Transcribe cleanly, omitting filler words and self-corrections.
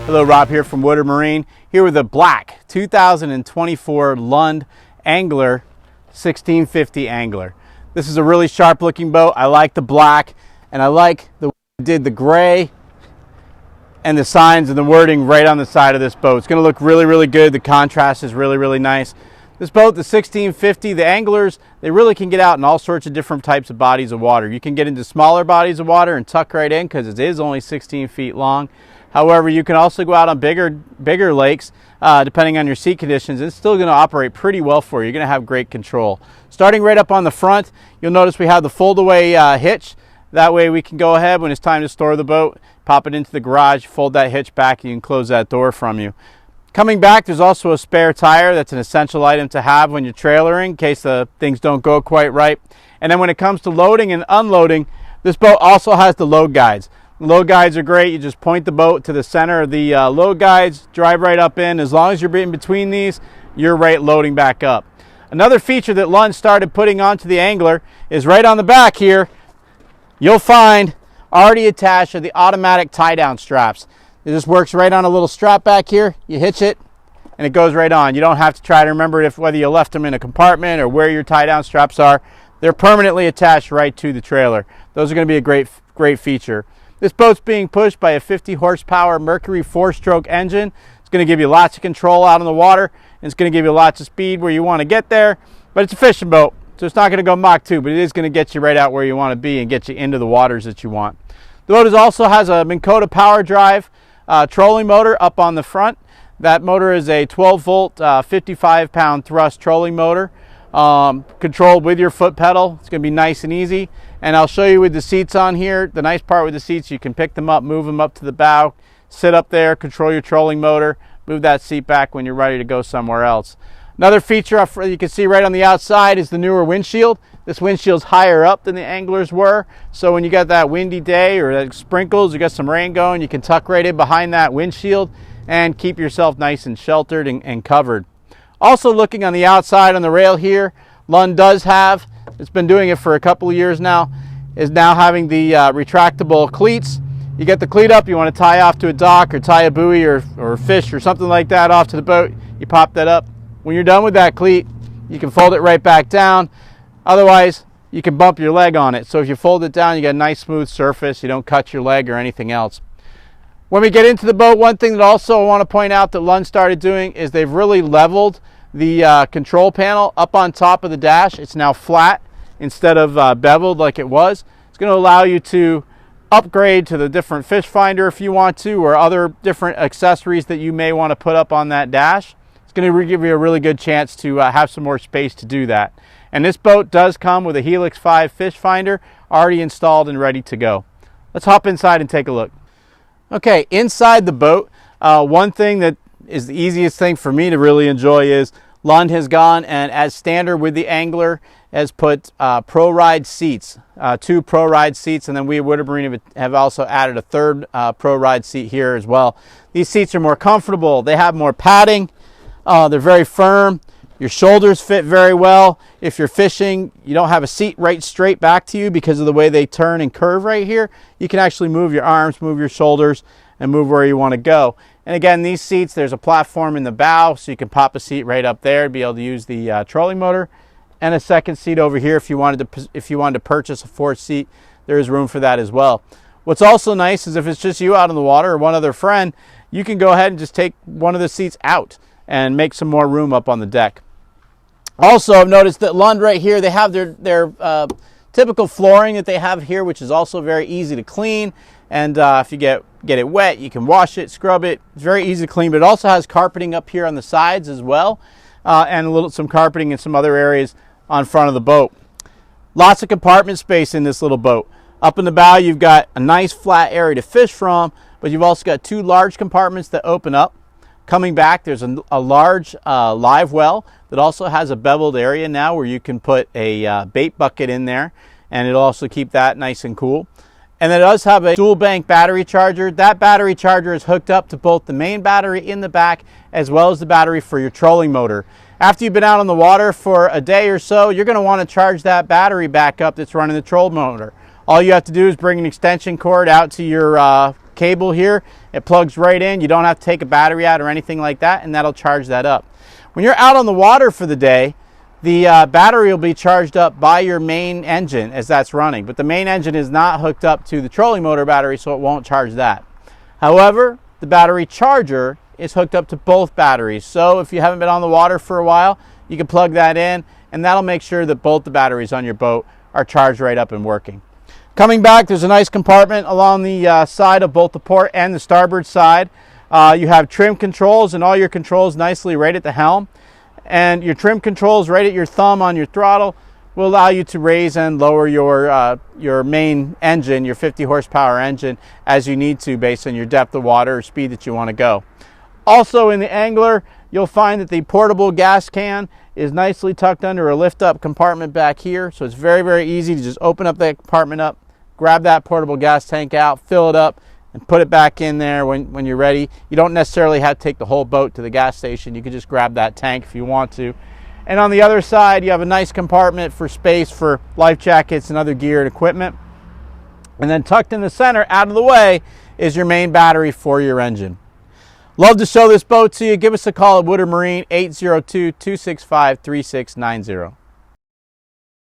Hello, Rob here from Woodard Marine, here with a black 2024 Lund Angler 1650 Angler. This is a really sharp looking boat. I like the black, and I like the way I did the gray and the signs and the wording right on the side of this boat. It's going to look really good. The contrast is really nice. This boat, the 1650, the anglers, they really can get out in all sorts of different types of bodies of water. You can get into smaller bodies of water and tuck right in because it is only 16 feet long. However, you can also go out on bigger lakes, depending on your sea conditions. It's still going to operate pretty well for you. You're going to have great control. Starting right up on the front, you'll notice we have the fold-away hitch. That way we can go ahead when it's time to store the boat, pop it into the garage, fold that hitch back, and you can close that door from you. Coming back, there's also a spare tire. That's an essential item to have when you're trailering in case things don't go quite right. And then when it comes to loading and unloading, this boat also has the load guides. The load guides are great. You just point the boat to the center of the load guides, drive right up in. As long as you're in between these, you're right loading back up. Another feature that Lund started putting onto the Angler is right on the back here, you'll find already attached are the automatic tie-down straps. It just works right on a little strap back here. You hitch it, and it goes right on. You don't have to try to remember whether you left them in a compartment or where your tie-down straps are. They're permanently attached right to the trailer. Those are going to be a great feature. This boat's being pushed by a 50 horsepower Mercury 4-stroke engine. It's going to give you lots of control out on the water, and it's going to give you lots of speed where you want to get there. But it's a fishing boat, so it's not going to go Mach 2, but it is going to get you right out where you want to be and get you into the waters that you want. The boat also has a Minn Kota power drive trolling motor up on the front. That motor is a 12 volt 55 pound thrust trolling motor, controlled with your foot pedal. It's going to be nice and easy, and I'll show you with the seats on here. The nice part with the seats, you can pick them up, move them up to the bow, sit up there, control your trolling motor, move that seat back when you're ready to go somewhere else. Another feature you can see right on the outside is the newer windshield. This windshield's higher up than the Anglers were, so when you got that windy day or that sprinkles, you got some rain going, you can tuck right in behind that windshield and keep yourself nice and sheltered and covered. Also looking on the outside on the rail here, Lund does have, it's been doing it for a couple of years now, is now having the retractable cleats. You get the cleat up, you want to tie off to a dock or tie a buoy or fish or something like that off to the boat, you pop that up. When you're done with that cleat, you can fold it right back down. Otherwise, you can bump your leg on it. So if you fold it down, you got a nice smooth surface. You don't cut your leg or anything else. When we get into the boat, one thing that also I want to point out that Lund started doing is they've really leveled the control panel up on top of the dash. It's now flat instead of beveled like it was. It's going to allow you to upgrade to the different fish finder if you want to, or other different accessories that you may want to put up on that dash. It's going to give you a really good chance to have some more space to do that. And this boat does come with a Helix 5 fish finder already installed and ready to go. Let's hop inside and take a look. Okay, inside the boat, one thing that is the easiest thing for me to really enjoy is Lund has gone and, as standard with the Angler, has put Pro Ride seats, 2 Pro Ride seats, and then we at Woodard Marine have also added a third Pro Ride seat here as well. These seats are more comfortable. They have more padding. They're very firm. Your shoulders fit very well. If you're fishing, you don't have a seat right straight back to you because of the way they turn and curve right here. You can actually move your arms, move your shoulders, and move where you want to go. And again, these seats, there's a platform in the bow, so you can pop a seat right up there to be able to use the trolling motor, and a second seat over here if you wanted to purchase a 4th seat. There is room for that as well. What's also nice is if it's just you out on the water or one other friend, you can go ahead and just take one of the seats out and make some more room up on the deck. Also, I've noticed that Lund right here, they have their typical flooring that they have here, which is also very easy to clean. And if you get it wet, you can wash it, scrub it. It's very easy to clean, but it also has carpeting up here on the sides as well, and some carpeting in some other areas on front of the boat. Lots of compartment space in this little boat. Up in the bow, you've got a nice flat area to fish from, but you've also got 2 large compartments that open up. Coming back, there's a large live well that also has a beveled area now where you can put a bait bucket in there, and it'll also keep that nice and cool. And then it does have a dual bank battery charger. That battery charger is hooked up to both the main battery in the back as well as the battery for your trolling motor. After you've been out on the water for a day or so, you're going to want to charge that battery back up that's running the troll motor. All you have to do is bring an extension cord out to your cable here. It plugs right in. You don't have to take a battery out or anything like that, and that'll charge that up. When you're out on the water for the day, the battery will be charged up by your main engine as that's running, but the main engine is not hooked up to the trolling motor battery, so it won't charge that. However, the battery charger is hooked up to both batteries, so if you haven't been on the water for a while, you can plug that in, and that'll make sure that both the batteries on your boat are charged right up and working. Coming back, there's a nice compartment along the side of both the port and the starboard side. You have trim controls, and all your controls nicely right at the helm. And your trim controls right at your thumb on your throttle will allow you to raise and lower your main engine, your 50 horsepower engine, as you need to based on your depth of water or speed that you want to go. Also in the Angler, you'll find that the portable gas can is nicely tucked under a lift-up compartment back here. So it's very, very easy to just open up that compartment up, grab that portable gas tank out, fill it up, and put it back in there when you're ready. You don't necessarily have to take the whole boat to the gas station. You can just grab that tank if you want to. And on the other side, you have a nice compartment for space for life jackets and other gear and equipment. And then tucked in the center, out of the way, is your main battery for your engine. Love to show this boat to you. Give us a call at Woodard Marine, 802-265-3690.